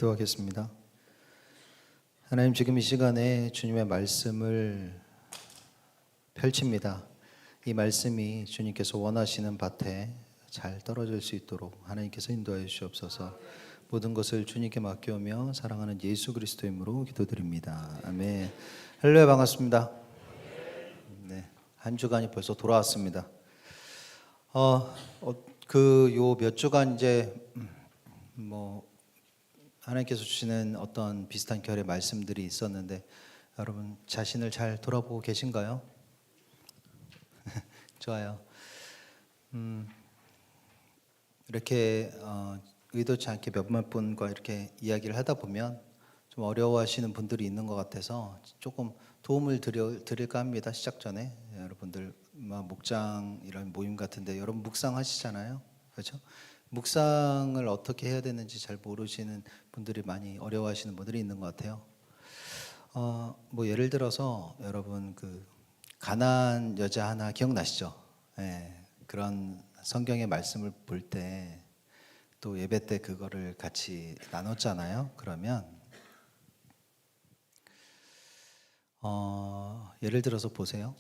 기도하겠습니다. 하나님, 지금 이 시간에 주님의 말씀을 펼칩니다. 이 말씀이 주님께서 원하시는 밭에 잘 떨어질 수 있도록 하나님께서 인도하여 주시옵소서. 모든 것을 주님께 맡겨오며 사랑하는 예수 그리스도의 이름으로 기도드립니다. 아멘. 할렐루야, 반갑습니다. 네, 한 주간이 벌써 돌아왔습니다. 요 몇 주간 이제 하나님께서 주시는 어떤 비슷한 결의 말씀들이 있었는데, 여러분 자신을 잘 돌아보고 계신가요? 좋아요. 이렇게 의도치 않게 몇몇 분과 이렇게 이야기를 하다 보면 좀 어려워하시는 분들이 있는 것 같아서 조금 도움을 드릴까 합니다. 시작 전에 여러분들 목장 이런 모임 같은데 여러분 묵상하시잖아요, 그렇죠? 묵상을 어떻게 해야 되는지 잘 모르시는 분들이 많이 어려워하시는 분들이 있는 것 같아요. 예를 들어서 여러분 그 가나안 여자 하나 기억나시죠? 그런 성경의 말씀을 볼 때 또 예배 때 그거를 같이 나눴잖아요. 그러면 예를 들어서 보세요.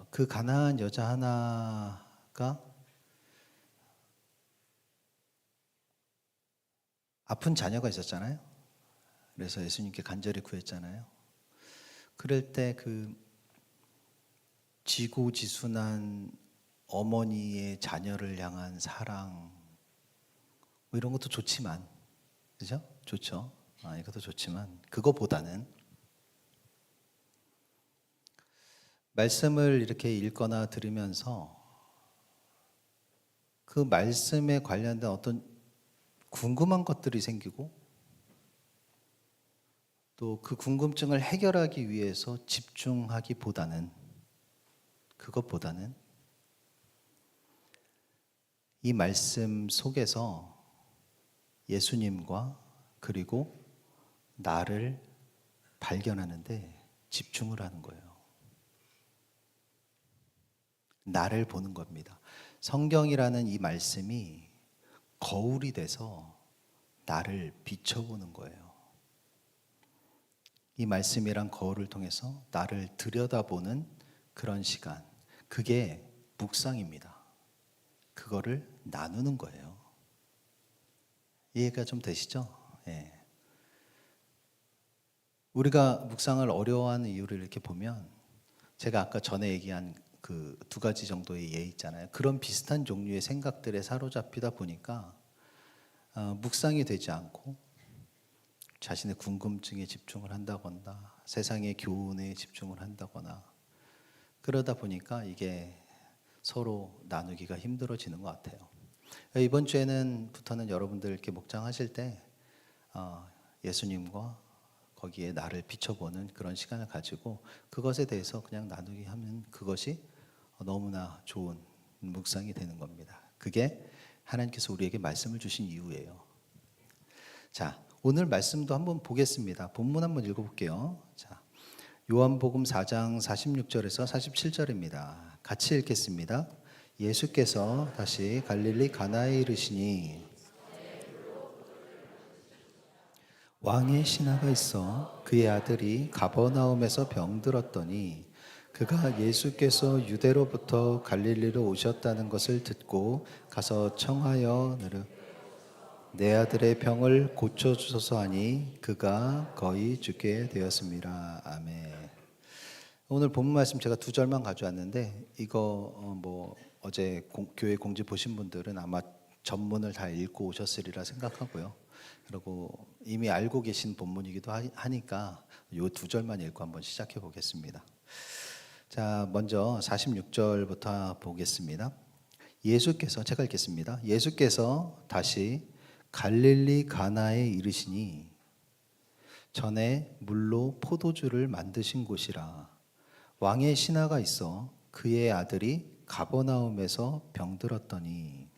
그 가나안 여자 하나가 아픈 자녀가 있었잖아요. 그래서 예수님께 간절히 구했잖아요. 그럴 때 그 지고지순한 어머니의 자녀를 향한 사랑, 이런 것도 좋지만, 그죠? 좋죠. 이것도 좋지만 그거보다는 말씀을 이렇게 읽거나 들으면서 그 말씀에 관련된 어떤 궁금한 것들이 생기고 또 그 궁금증을 해결하기 위해서 집중하기보다는, 그것보다는 이 말씀 속에서 예수님과 그리고 나를 발견하는데 집중을 하는 거예요. 나를 보는 겁니다. 성경이라는 이 말씀이 거울이 돼서 나를 비춰보는 거예요. 이 말씀이란 거울을 통해서 나를 들여다보는 그런 시간, 그게 묵상입니다. 그거를 나누는 거예요. 이해가 좀 되시죠? 예. 우리가 묵상을 어려워하는 이유를 이렇게 보면, 제가 아까 전에 얘기한 그 두 가지 정도의 예 있잖아요. 그런 비슷한 종류의 생각들에 사로잡히다 보니까 묵상이 되지 않고 자신의 궁금증에 집중을 한다거나 세상의 교훈에 집중을 한다거나 그러다 보니까 이게 서로 나누기가 힘들어지는 것 같아요. 이번 주에는부터는 여러분들 이렇게 목장하실 때 예수님과 거기에 나를 비춰보는 그런 시간을 가지고 그것에 대해서 그냥 나누기 하면 그것이 너무나 좋은 묵상이 되는 겁니다. 그게 하나님께서 우리에게 말씀을 주신 이유예요. 자, 오늘 말씀도 한번 보겠습니다. 본문 한번 읽어볼게요. 자, 요한복음 4장 46절에서 47절입니다. 같이 읽겠습니다. 예수께서 다시 갈릴리 가나에 이르시니 왕의 신하가 있어 그의 아들이 가버나움에서 병들었더니 그가 예수께서 유대로부터 갈릴리로 오셨다는 것을 듣고 가서 청하여 내 아들의 병을 고쳐주소서 하니 그가 거의 죽게 되었습니다. 아멘. 오늘 본문 말씀 제가 두 절만 가져왔는데 이거 어제 교회 공지 보신 분들은 아마 전문을 다 읽고 오셨으리라 생각하고요. 그리고 이미 알고 계신 본문이기도 하니까 이 두 절만 읽고 한번 시작해 보겠습니다. 자, 먼저 46절부터 보겠습니다. 제가 읽겠습니다. 예수께서 다시 갈릴리 가나에 이르시니 전에 물로 포도주를 만드신 곳이라. 왕의 신하가 있어 그의 아들이 가버나움에서 병들었더니.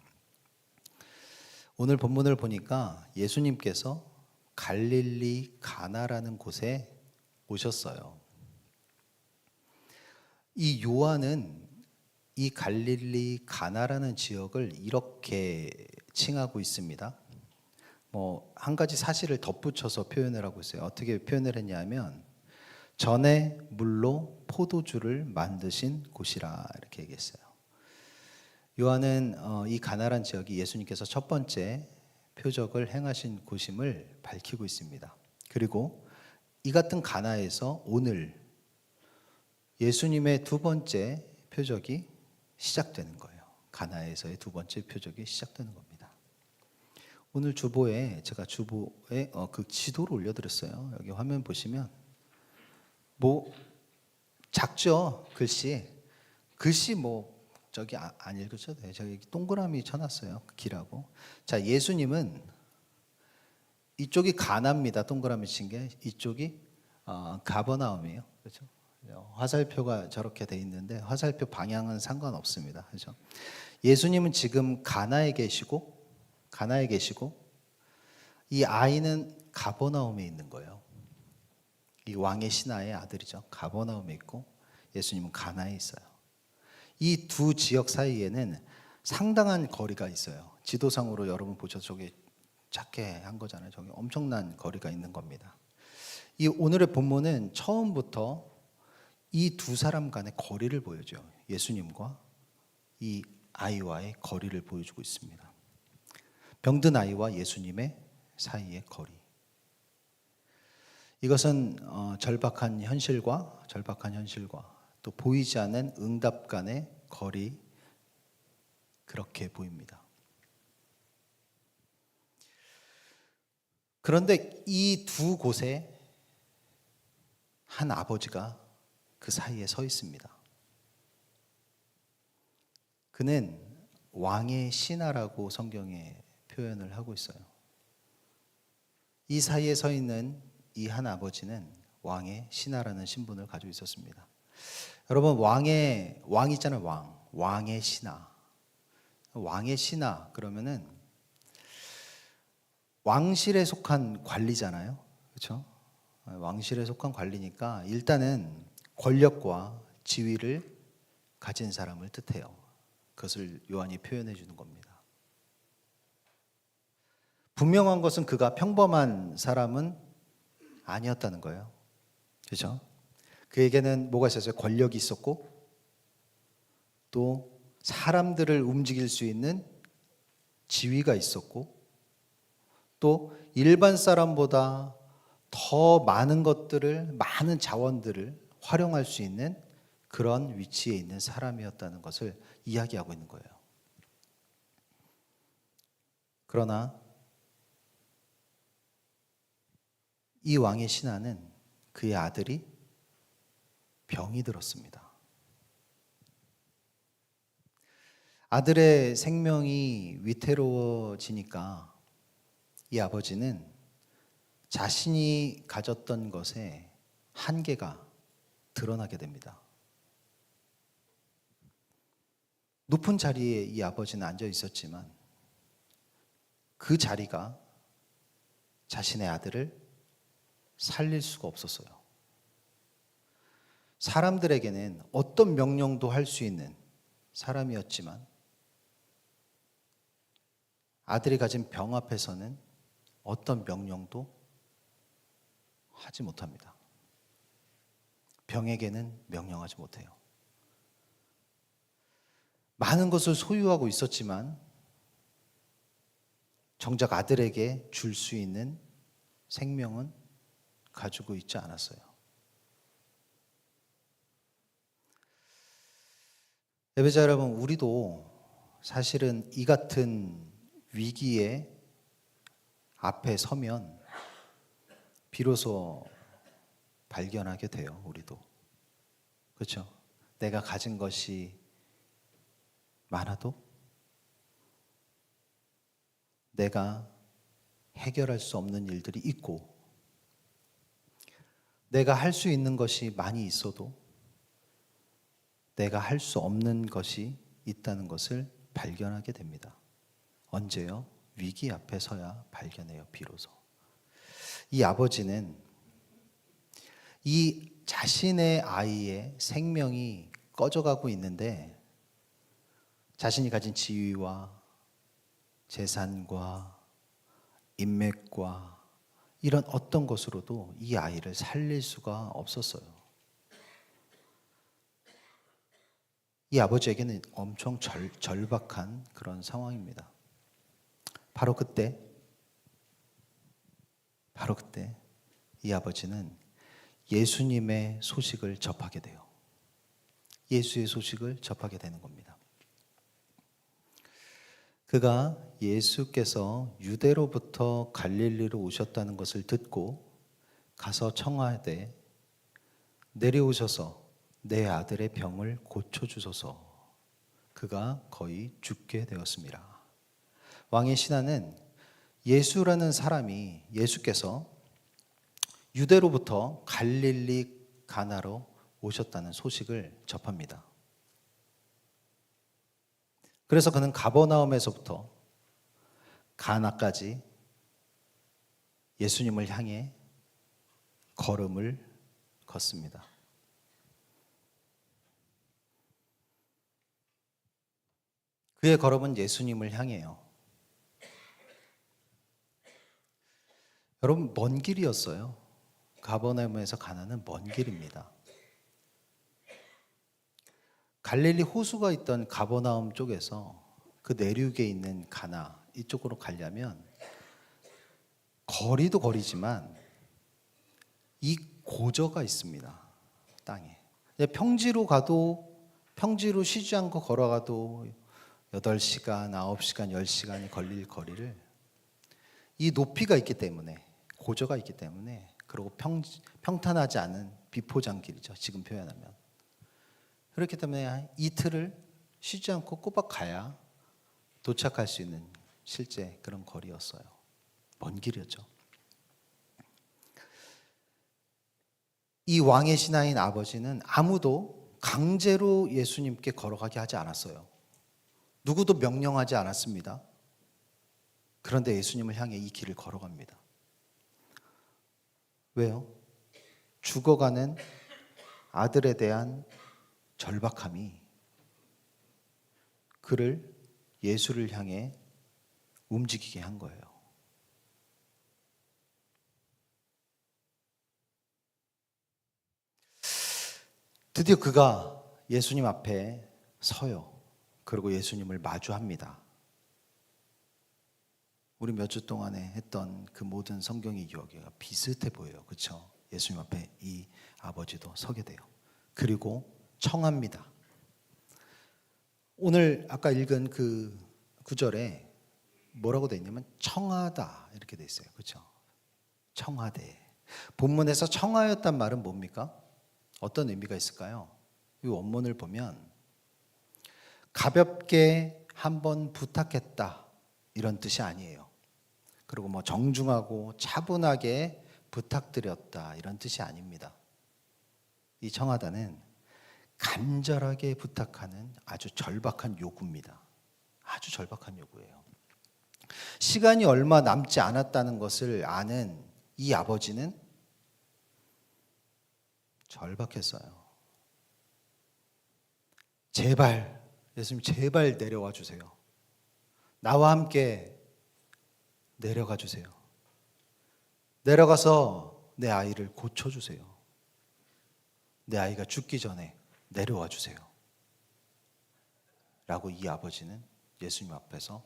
오늘 본문을 보니까 예수님께서 갈릴리 가나라는 곳에 오셨어요. 이 요한은 이 갈릴리 가나라는 지역을 이렇게 칭하고 있습니다. 뭐 한 가지 사실을 덧붙여서 표현을 하고 있어요. 어떻게 표현을 했냐면 전에 물로 포도주를 만드신 곳이라 이렇게 얘기했어요. 요한은 이 가나란 지역이 예수님께서 첫 번째 표적을 행하신 곳임을 밝히고 있습니다. 그리고 이 같은 가나에서 오늘 예수님의 두 번째 표적이 시작되는 거예요. 가나에서의 두 번째 표적이 시작되는 겁니다. 오늘 주보에 제가 주보에 그 지도를 올려드렸어요. 여기 화면 보시면 뭐 작죠, 글씨 뭐 저기 안 읽으셔도 돼요. 저기 동그라미 쳐놨어요. 길하고. 자, 예수님은 이쪽이 가나입니다. 동그라미 친 게. 이쪽이 가버나움이에요. 그렇죠? 화살표가 저렇게 돼 있는데 화살표 방향은 상관없습니다. 그렇죠? 예수님은 지금 가나에 계시고 이 아이는 가버나움에 있는 거예요. 이 왕의 신하의 아들이죠. 가버나움에 있고 예수님은 가나에 있어요. 이 두 지역 사이에는 상당한 거리가 있어요. 지도상으로 여러분 보셔서 저기 작게 한 거잖아요. 저기 엄청난 거리가 있는 겁니다. 이 오늘의 본문은 처음부터 이 두 사람 간의 거리를 보여줘요. 예수님과 이 아이와의 거리를 보여주고 있습니다. 병든 아이와 예수님의 사이의 거리. 이것은 절박한 현실과 또 보이지 않는 응답 간의 거리, 그렇게 보입니다. 그런데 이 두 곳에 한 아버지가 그 사이에 서 있습니다. 그는 왕의 신하라고 성경에 표현을 하고 있어요. 이 사이에 서 있는 이 한 아버지는 왕의 신하라는 신분을 가지고 있었습니다. 여러분, 왕 있잖아요. 왕의 신하 그러면은 왕실에 속한 관리잖아요. 그렇죠? 왕실에 속한 관리니까 일단은 권력과 지위를 가진 사람을 뜻해요. 그것을 요한이 표현해 주는 겁니다. 분명한 것은 그가 평범한 사람은 아니었다는 거예요. 그렇죠? 그에게는 뭐가 있었어요? 권력이 있었고 또 사람들을 움직일 수 있는 지위가 있었고 또 일반 사람보다 더 많은 것들을, 많은 자원들을 활용할 수 있는 그런 위치에 있는 사람이었다는 것을 이야기하고 있는 거예요. 그러나 이 왕의 신하는 그의 아들이 병이 들었습니다. 아들의 생명이 위태로워지니까 이 아버지는 자신이 가졌던 것에 한계가 드러나게 됩니다. 높은 자리에 이 아버지는 앉아 있었지만 그 자리가 자신의 아들을 살릴 수가 없었어요. 사람들에게는 어떤 명령도 할 수 있는 사람이었지만 아들이 가진 병 앞에서는 어떤 명령도 하지 못합니다. 병에게는 명령하지 못해요. 많은 것을 소유하고 있었지만 정작 아들에게 줄 수 있는 생명은 가지고 있지 않았어요. 예배자 여러분, 우리도 사실은 이 같은 위기에 앞에 서면 비로소 발견하게 돼요. 우리도. 그렇죠? 내가 가진 것이 많아도 내가 해결할 수 없는 일들이 있고 내가 할 수 있는 것이 많이 있어도 내가 할 수 없는 것이 있다는 것을 발견하게 됩니다. 언제요? 위기 앞에 서야 발견해요. 비로소. 이 아버지는 이 자신의 아이의 생명이 꺼져가고 있는데 자신이 가진 지위와 재산과 인맥과 이런 어떤 것으로도 이 아이를 살릴 수가 없었어요. 이 아버지에게는 엄청 절박한 그런 상황입니다. 바로 그때 이 아버지는 예수님의 소식을 접하게 돼요. 예수의 소식을 접하게 되는 겁니다. 그가 예수께서 유대로부터 갈릴리로 오셨다는 것을 듣고 가서 청하되 내려오셔서 내 아들의 병을 고쳐주소서. 그가 거의 죽게 되었습니다. 왕의 신하는 예수라는 사람이 예수께서 유대로부터 갈릴리 가나로 오셨다는 소식을 접합니다. 그래서 그는 가버나움에서부터 가나까지 예수님을 향해 걸음을 걷습니다. 그의 걸음은 예수님을 향해요. 여러분, 먼 길이었어요. 가버나움에서 가나는 먼 길입니다. 갈릴리 호수가 있던 가버나움 쪽에서 그 내륙에 있는 가나 이쪽으로 가려면 거리도 거리지만 이 고저가 있습니다. 땅에. 평지로 쉬지 않고 걸어가도 8시간, 9시간, 10시간이 걸릴 거리를 이 높이가 있기 때문에, 고저가 있기 때문에, 그리고 평탄하지 않은 비포장길이죠. 지금 표현하면. 그렇기 때문에 이틀을 쉬지 않고 꼬박 가야 도착할 수 있는 실제 그런 거리였어요. 먼 길이었죠. 이 왕의 신하인 아버지는 아무도 강제로 예수님께 걸어가게 하지 않았어요. 누구도 명령하지 않았습니다. 그런데 예수님을 향해 이 길을 걸어갑니다. 왜요? 죽어가는 아들에 대한 절박함이 그를 예수를 향해 움직이게 한 거예요. 드디어 그가 예수님 앞에 서요. 그리고 예수님을 마주합니다. 우리 몇 주 동안에 했던 그 모든 성경의 이야기가 비슷해 보여요. 그렇죠? 예수님 앞에 이 아버지도 서게 돼요. 그리고 청합니다. 오늘 아까 읽은 그 구절에 뭐라고 돼 있냐면 청하다 이렇게 돼 있어요. 그렇죠? 청하되. 본문에서 청하였단 말은 뭡니까? 어떤 의미가 있을까요? 이 원문을 보면 가볍게 한번 부탁했다 이런 뜻이 아니에요. 그리고 뭐 정중하고 차분하게 부탁드렸다 이런 뜻이 아닙니다. 이 청하다는 간절하게 부탁하는 아주 절박한 요구입니다. 아주 절박한 요구예요. 시간이 얼마 남지 않았다는 것을 아는 이 아버지는 절박했어요. 제발, 예수님 제발 내려와 주세요. 나와 함께 내려가 주세요. 내려가서 내 아이를 고쳐주세요. 내 아이가 죽기 전에 내려와 주세요. 라고 이 아버지는 예수님 앞에서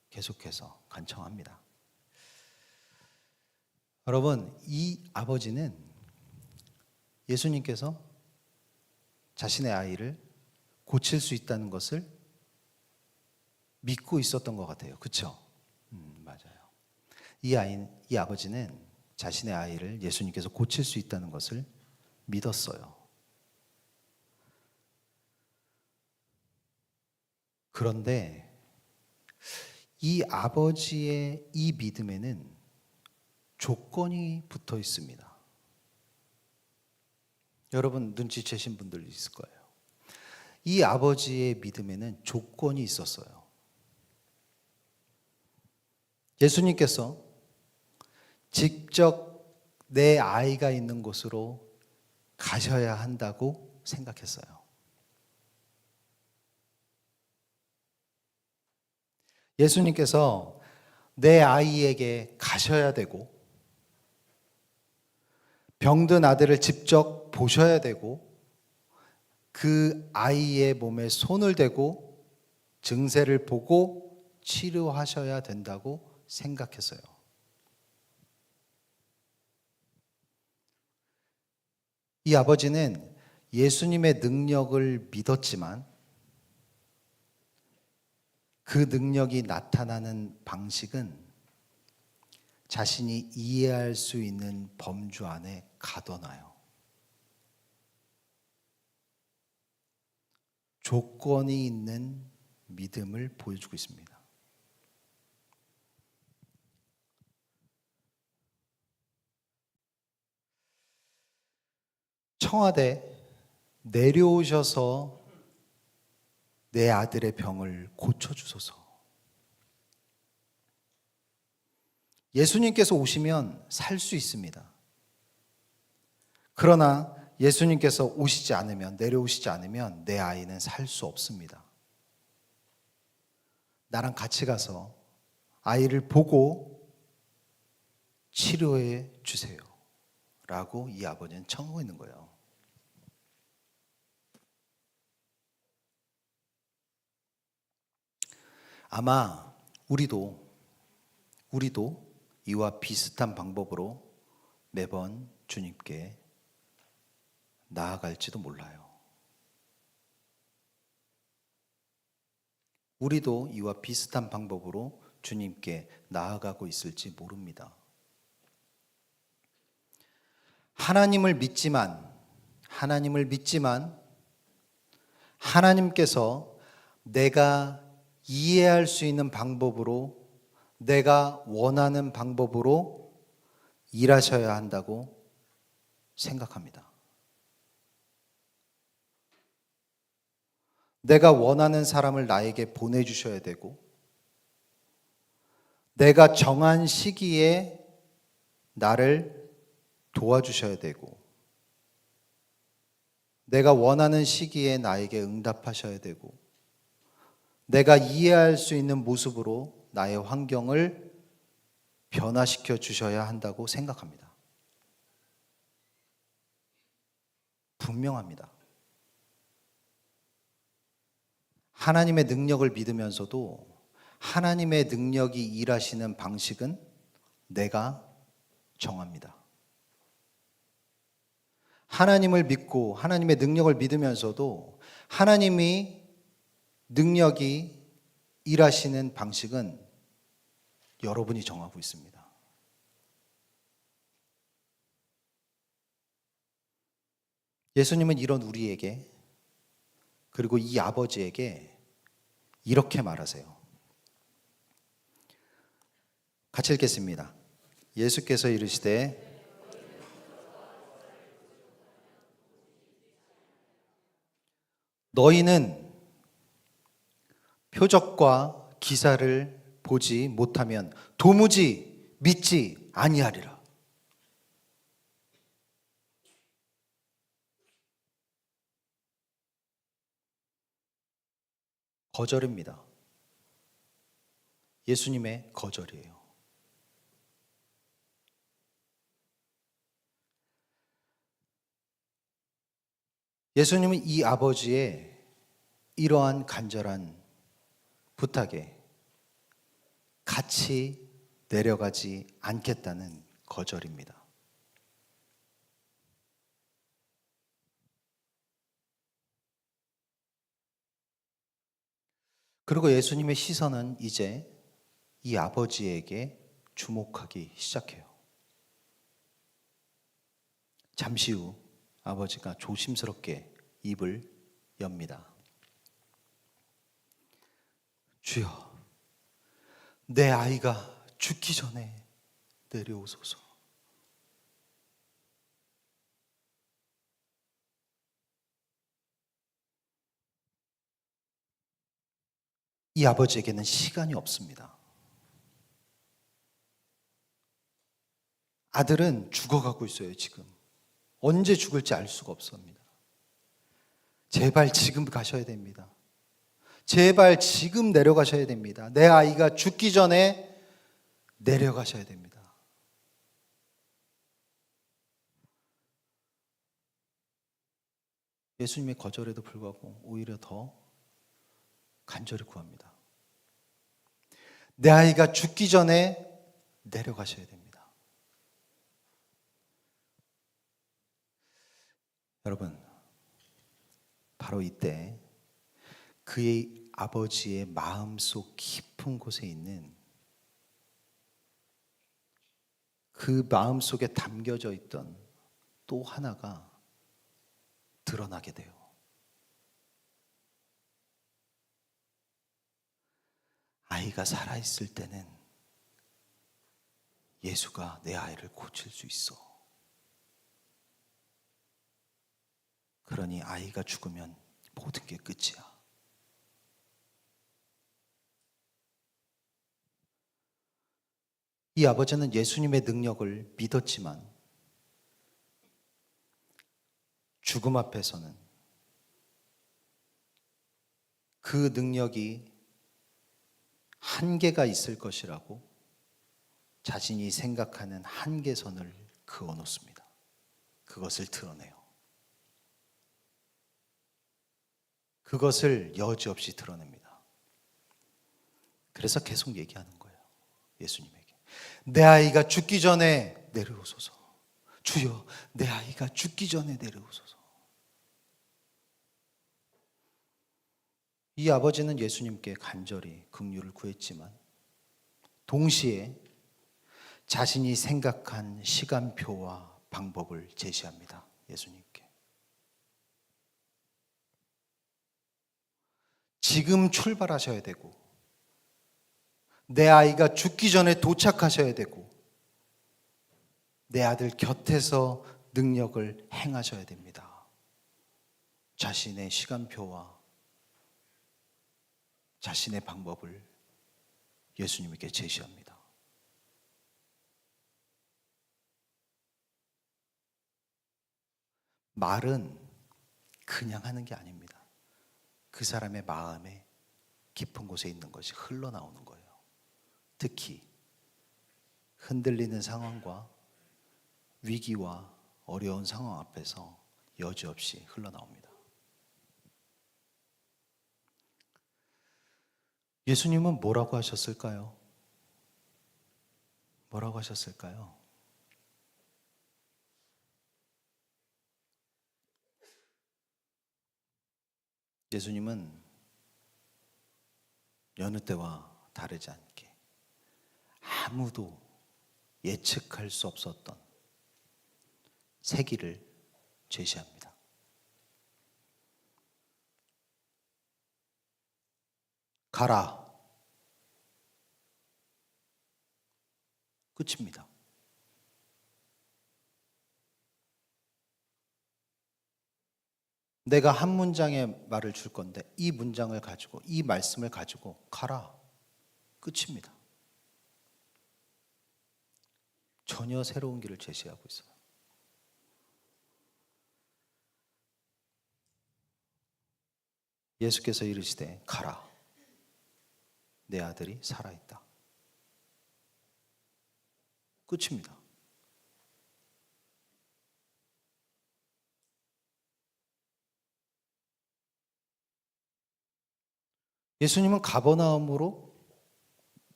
계속해서 간청합니다. 여러분, 이 아버지는 예수님께서 자신의 아이를 고칠 수 있다는 것을 믿고 있었던 것 같아요. 그렇죠? 맞아요. 이 아버지는 자신의 아이를 예수님께서 고칠 수 있다는 것을 믿었어요. 그런데 이 아버지의 이 믿음에는 조건이 붙어 있습니다. 여러분 눈치채신 분들 있을 거예요. 이 아버지의 믿음에는 조건이 있었어요. 예수님께서 직접 내 아이가 있는 곳으로 가셔야 한다고 생각했어요. 예수님께서 내 아이에게 가셔야 되고, 병든 아들을 직접 보셔야 되고, 그 아이의 몸에 손을 대고 증세를 보고 치료하셔야 된다고 생각했어요. 이 아버지는 예수님의 능력을 믿었지만 그 능력이 나타나는 방식은 자신이 이해할 수 있는 범주 안에 가둬놔요. 조건이 있는 믿음을 보여주고 있습니다. 청와대 내려오셔서 내 아들의 병을 고쳐주소서. 예수님께서 오시면 살 수 있습니다. 그러나 예수님께서 오시지 않으면, 내려오시지 않으면 내 아이는 살 수 없습니다. 나랑 같이 가서 아이를 보고 치료해 주세요 라고 이 아버지는 청구했는 거예요. 아마 우리도 이와 비슷한 방법으로 매번 주님께 나아갈지도 몰라요. 우리도 이와 비슷한 방법으로 주님께 나아가고 있을지 모릅니다. 하나님을 믿지만 하나님께서 내가 이해할 수 있는 방법으로, 내가 원하는 방법으로 일하셔야 한다고 생각합니다. 내가 원하는 사람을 나에게 보내주셔야 되고, 내가 정한 시기에 나를 도와주셔야 되고, 내가 원하는 시기에 나에게 응답하셔야 되고, 내가 이해할 수 있는 모습으로 나의 환경을 변화시켜 주셔야 한다고 생각합니다. 분명합니다. 하나님의 능력을 믿으면서도 하나님의 능력이 일하시는 방식은 내가 정합니다. 하나님을 믿고 하나님의 능력을 믿으면서도 하나님이 능력이 일하시는 방식은 여러분이 정하고 있습니다. 예수님은 이런 우리에게, 그리고 이 아버지에게 이렇게 말하세요. 같이 읽겠습니다. 예수께서 이르시되 너희는 표적과 기사를 보지 못하면 도무지 믿지 아니하리라. 거절입니다. 예수님의 거절이에요. 예수님은 이 아버지의 이러한 간절한 부탁에 같이 내려가지 않겠다는 거절입니다. 그리고 예수님의 시선은 이제 이 아버지에게 주목하기 시작해요. 잠시 후 아버지가 조심스럽게 입을 엽니다. 주여, 내 아이가 죽기 전에 내려오소서. 이 아버지에게는 시간이 없습니다. 아들은 죽어가고 있어요, 지금. 언제 죽을지 알 수가 없습니다. 제발 지금 가셔야 됩니다. 제발 지금 내려가셔야 됩니다. 내 아이가 죽기 전에 내려가셔야 됩니다. 예수님의 거절에도 불구하고 오히려 더 간절히 구합니다. 내 아이가 죽기 전에 내려가셔야 됩니다. 여러분, 바로 이때 그의 아버지의 마음속 깊은 곳에 있는 그 마음속에 담겨져 있던 또 하나가 드러나게 돼요. 아이가 살아있을 때는 예수가 내 아이를 고칠 수 있어. 그러니 아이가 죽으면 모든 게 끝이야. 이 아버지는 예수님의 능력을 믿었지만 죽음 앞에서는 그 능력이 한계가 있을 것이라고 자신이 생각하는 한계선을 그어 놓습니다. 그것을 드러내요. 그것을 여지없이 드러냅니다. 그래서 계속 얘기하는 거예요. 예수님에게. 내 아이가 죽기 전에 내려오소서. 주여, 내 아이가 죽기 전에 내려오소서. 이 아버지는 예수님께 간절히 긍휼을 구했지만 동시에 자신이 생각한 시간표와 방법을 제시합니다. 예수님께. 지금 출발하셔야 되고 내 아이가 죽기 전에 도착하셔야 되고 내 아들 곁에서 능력을 행하셔야 됩니다. 자신의 시간표와 자신의 방법을 예수님께 제시합니다. 말은 그냥 하는 게 아닙니다. 그 사람의 마음에 깊은 곳에 있는 것이 흘러나오는 거예요. 특히 흔들리는 상황과 위기와 어려운 상황 앞에서 여지없이 흘러나옵니다. 예수님은 뭐라고 하셨을까요? 뭐라고 하셨을까요? 예수님은 여느 때와 다르지 않게 아무도 예측할 수 없었던 새 길을 제시합니다. 가라. 끝입니다. 내가 한 문장의 말을 줄 건데 이 문장을 가지고 이 말씀을 가지고 가라. 끝입니다. 전혀 새로운 길을 제시하고 있어요. 예수께서 이르시되 가라. 내 아들이 살아있다. 끝입니다. 예수님은 가버나움으로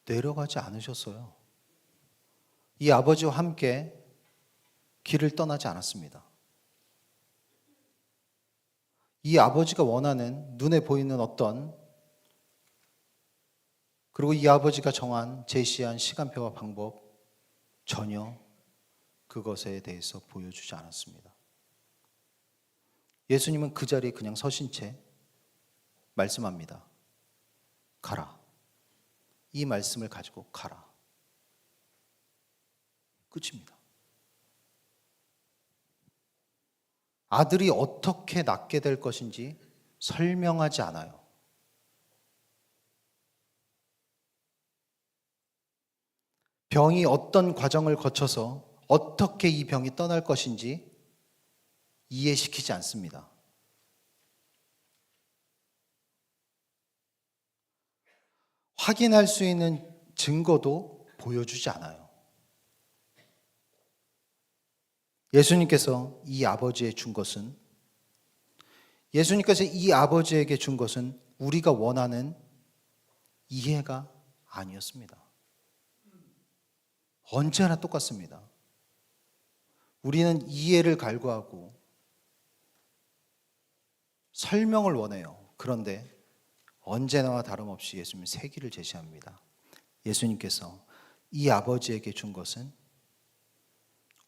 내려가지 않으셨어요. 이 아버지와 함께 길을 떠나지 않았습니다. 이 아버지가 원하는 눈에 보이는 어떤 그리고 이 아버지가 정한 제시한 시간표와 방법 전혀 그것에 대해서 보여주지 않았습니다. 예수님은 그 자리에 그냥 서신 채 말씀합니다. 가라. 이 말씀을 가지고 가라. 끝입니다. 아들이 어떻게 낫게 될 것인지 설명하지 않아요. 병이 어떤 과정을 거쳐서 어떻게 이 병이 떠날 것인지 이해시키지 않습니다. 확인할 수 있는 증거도 보여주지 않아요. 예수님께서 이 아버지에게 준 것은 우리가 원하는 이해가 아니었습니다. 언제나 똑같습니다. 우리는 이해를 갈구하고 설명을 원해요. 그런데 언제나와 다름없이 예수님은 새 길을 제시합니다. 예수님께서 이 아버지에게 준 것은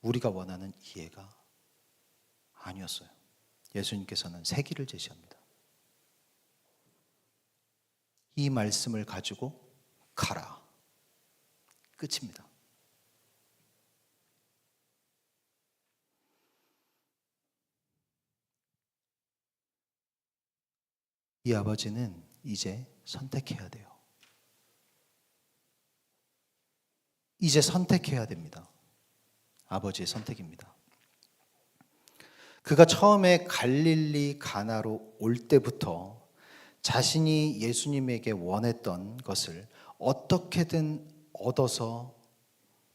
우리가 원하는 이해가 아니었어요. 예수님께서는 새 길을 제시합니다. 이 말씀을 가지고 가라. 끝입니다. 이 아버지는 이제 선택해야 돼요. 이제 선택해야 됩니다. 아버지의 선택입니다. 그가 처음에 갈릴리 가나로 올 때부터 자신이 예수님에게 원했던 것을 어떻게든 얻어서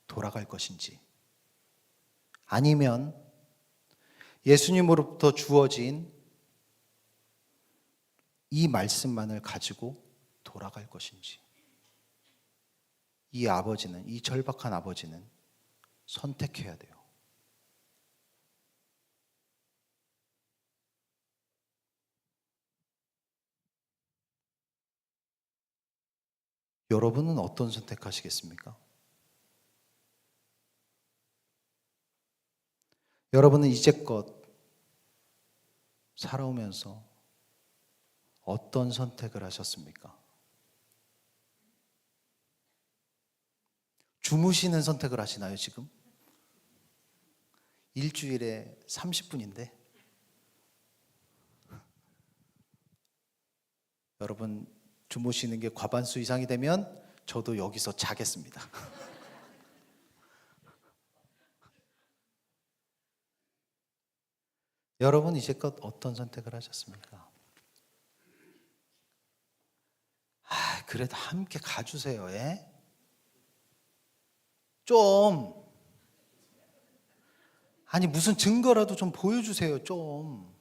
돌아갈 것인지, 아니면 예수님으로부터 주어진 이 말씀만을 가지고 돌아갈 것인지, 이 아버지는, 이 절박한 아버지는 선택해야 돼요. 여러분은 어떤 선택하시겠습니까? 여러분은 이제껏 살아오면서 어떤 선택을 하셨습니까? 주무시는 선택을 하시나요, 지금? 일주일에 30분인데. 여러분, 주무시는 게 과반수 이상이 되면 저도 여기서 자겠습니다. 여러분, 이제껏 어떤 선택을 하셨습니까? 그래도 함께 가주세요. 예? 좀. 아니, 무슨 증거라도 좀 보여주세요. 좀.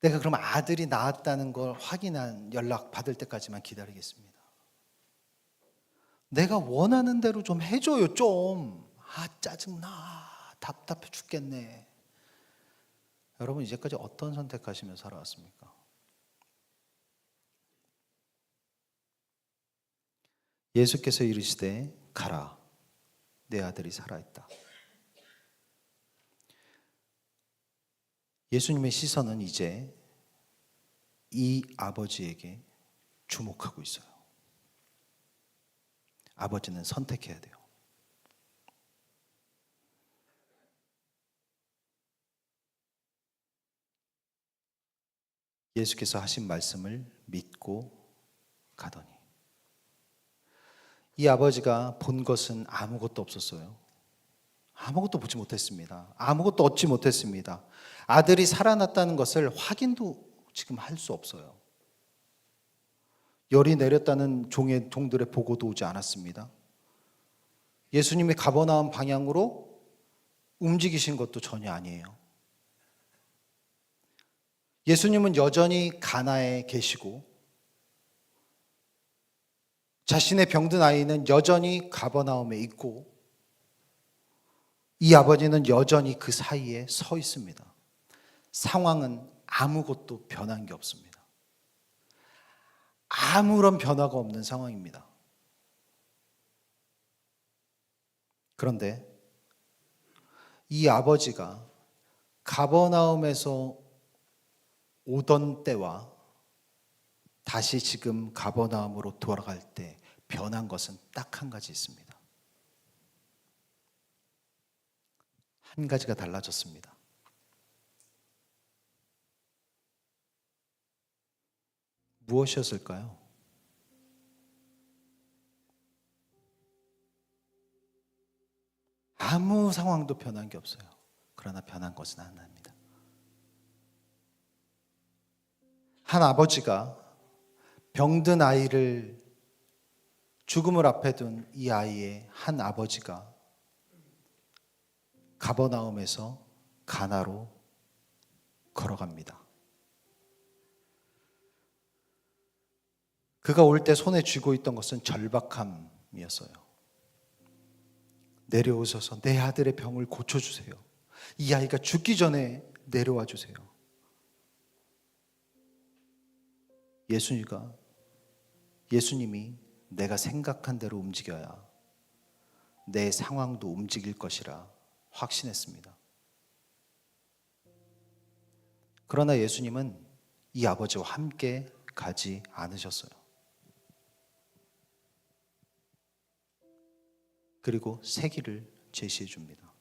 내가 그럼 아들이 낳았다는 걸 확인한 연락 받을 때까지만 기다리겠습니다. 내가 원하는 대로 좀 해줘요. 좀. 짜증나. 답답해 죽겠네. 여러분, 이제까지 어떤 선택하시며 살아왔습니까? 예수께서 이르시되 가라, 내 아들이 살아있다. 예수님의 시선은 이제 이 아버지에게 주목하고 있어요. 아버지는 선택해야 돼요. 예수께서 하신 말씀을 믿고 가더니, 이 아버지가 본 것은 아무것도 없었어요. 아무것도 보지 못했습니다. 아무것도 얻지 못했습니다. 아들이 살아났다는 것을 확인도 지금 할 수 없어요. 열이 내렸다는 종들의 보고도 오지 않았습니다. 예수님이 가버나움 방향으로 움직이신 것도 전혀 아니에요. 예수님은 여전히 가나에 계시고 자신의 병든 아이는 여전히 가버나움에 있고 이 아버지는 여전히 그 사이에 서 있습니다. 상황은 아무것도 변한 게 없습니다. 아무런 변화가 없는 상황입니다. 그런데 이 아버지가 가버나움에서 오던 때와 다시 지금 가버나움으로 돌아갈 때 변한 것은 딱 한 가지 있습니다. 한 가지가 달라졌습니다. 무엇이었을까요? 아무 상황도 변한 게 없어요. 그러나 변한 것은 하나입니다. 한 아버지가 병든 아이를 죽음을 앞에 둔 이 아이의 한 아버지가 가버나움에서 가나로 걸어갑니다. 그가 올 때 손에 쥐고 있던 것은 절박함이었어요. 내려오셔서 내 아들의 병을 고쳐주세요. 이 아이가 죽기 전에 내려와 주세요. 예수님이 내가 생각한 대로 움직여야 내 상황도 움직일 것이라 확신했습니다. 그러나 예수님은 이 아버지와 함께 가지 않으셨어요. 그리고 새 길을 제시해 줍니다.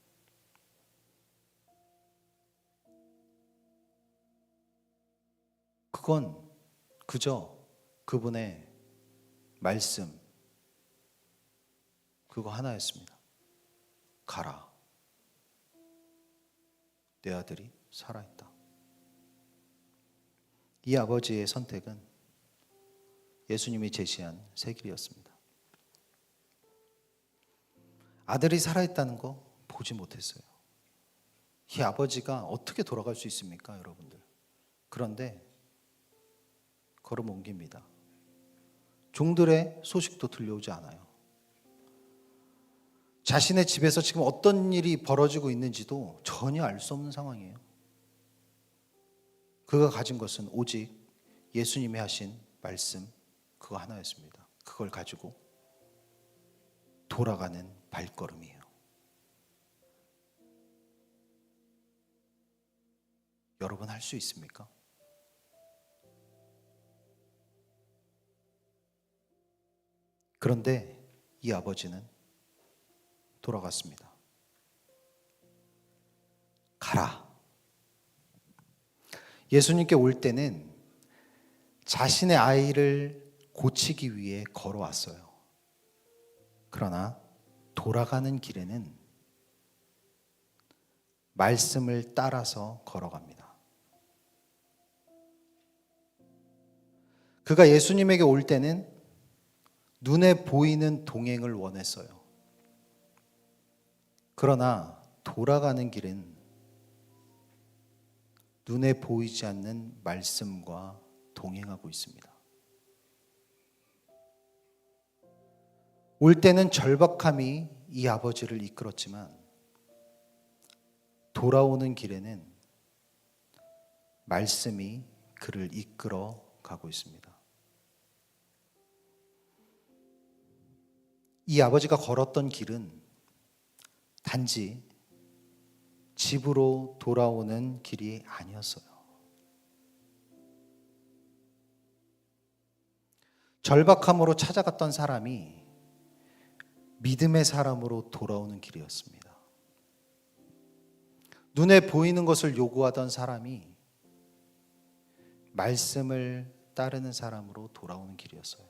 그건 그저 그분의 말씀, 그거 하나였습니다. 가라. 내 아들이 살아있다. 이 아버지의 선택은 예수님이 제시한 새 길이었습니다. 아들이 살아있다는 거 보지 못했어요. 이 아버지가 어떻게 돌아갈 수 있습니까, 여러분들? 그런데 걸음 옮깁니다. 종들의 소식도 들려오지 않아요. 자신의 집에서 지금 어떤 일이 벌어지고 있는지도 전혀 알 수 없는 상황이에요. 그가 가진 것은 오직 예수님이 하신 말씀 그거 하나였습니다. 그걸 가지고 돌아가는 발걸음이에요. 여러분 할 수 있습니까? 그런데 이 아버지는 돌아갔습니다. 가라. 예수님께 올 때는 자신의 아이를 고치기 위해 걸어왔어요. 그러나 돌아가는 길에는 말씀을 따라서 걸어갑니다. 그가 예수님에게 올 때는 눈에 보이는 동행을 원했어요. 그러나 돌아가는 길은 눈에 보이지 않는 말씀과 동행하고 있습니다. 올 때는 절박함이 이 아버지를 이끌었지만 돌아오는 길에는 말씀이 그를 이끌어 가고 있습니다. 이 아버지가 걸었던 길은 단지 집으로 돌아오는 길이 아니었어요. 절박함으로 찾아갔던 사람이 믿음의 사람으로 돌아오는 길이었습니다. 눈에 보이는 것을 요구하던 사람이 말씀을 따르는 사람으로 돌아오는 길이었어요.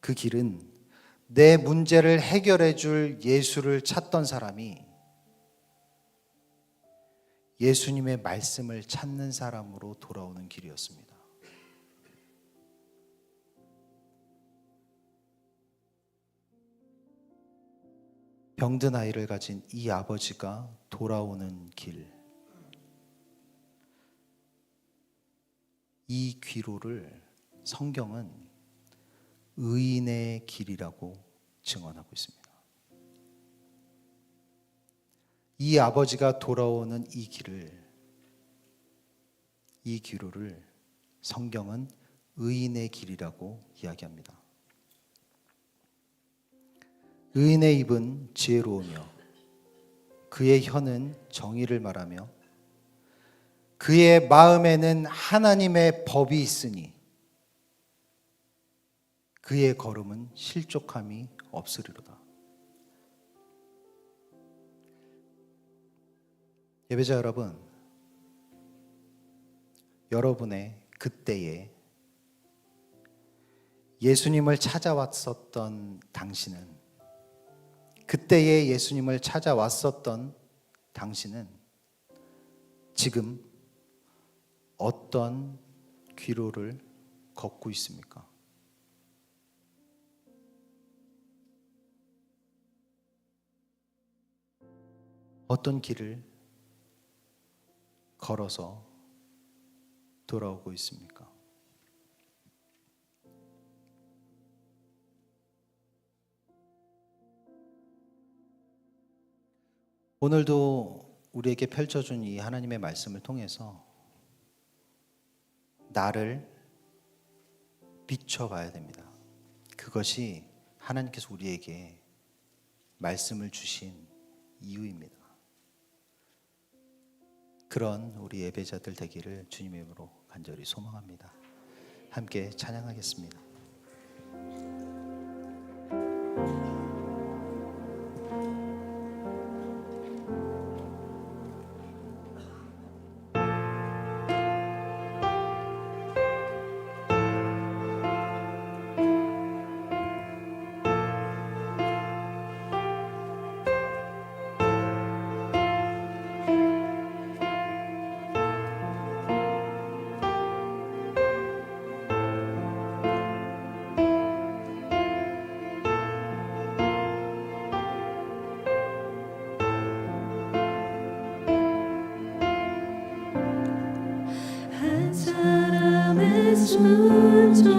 그 길은 내 문제를 해결해 줄 예수를 찾던 사람이 예수님의 말씀을 찾는 사람으로 돌아오는 길이었습니다. 병든 아이를 가진 이 아버지가 돌아오는 길, 이 귀로를 성경은 의인의 길이라고 증언하고 있습니다. 이 아버지가 돌아오는 이 길을, 이 귀로를 성경은 의인의 길이라고 이야기합니다. 의인의 입은 지혜로우며 그의 혀는 정의를 말하며 그의 마음에는 하나님의 법이 있으니 그의 걸음은 실족함이 없으리로다. 예배자 여러분, 여러분의 그때에 예수님을 찾아왔었던 당신은, 그때에 예수님을 찾아왔었던 당신은 지금 어떤 귀로를 걷고 있습니까? 어떤 길을 걸어서 돌아오고 있습니까? 오늘도 우리에게 펼쳐준 이 하나님의 말씀을 통해서 나를 비춰봐야 됩니다. 그것이 하나님께서 우리에게 말씀을 주신 이유입니다. 그런 우리 예배자들 되기를 주님의 이름으로 간절히 소망합니다. 함께 찬양하겠습니다.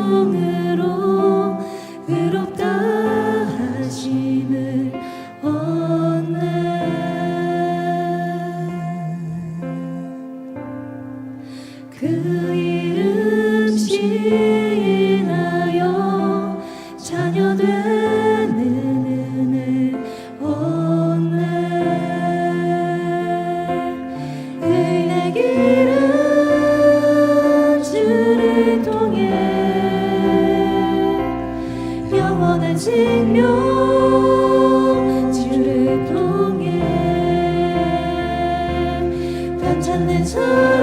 순종으로 의롭다 하심을 얻네. 그 이름 시인하여 자녀 되는 은혜 얻네. 의의 길은 영원한 생명 주를 통해 변찮는 사랑